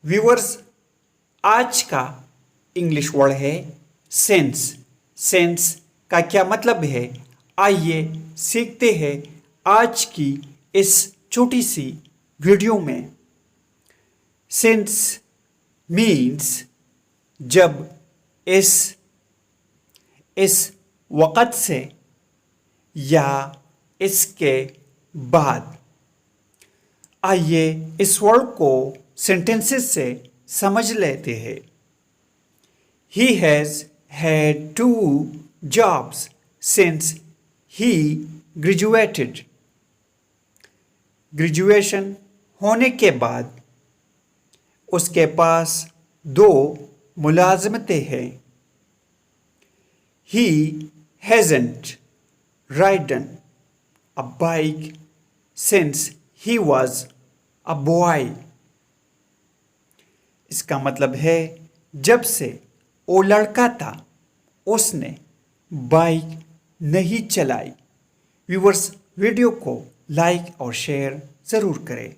Viewers, आज का English word है सेंस। सेंस का क्या मतलब है, आइए सीखते हैं आज की इस छोटी सी वीडियो में। सेंस मीन्स जब इस वक़्त से या इसके बाद। आइए इस वर्ड को सेंटेंसेस से समझ लेते हैं। He has had 2 jobs since he graduated. Graduation होने के बाद उसके पास 2 मुलाजमतें हैं। He hasn't ridden a bike since he was a boy. इसका मतलब है जब से वो लड़का था उसने बाइक नहीं चलाई। व्यूअर्स, वीडियो को लाइक और शेयर ज़रूर करें।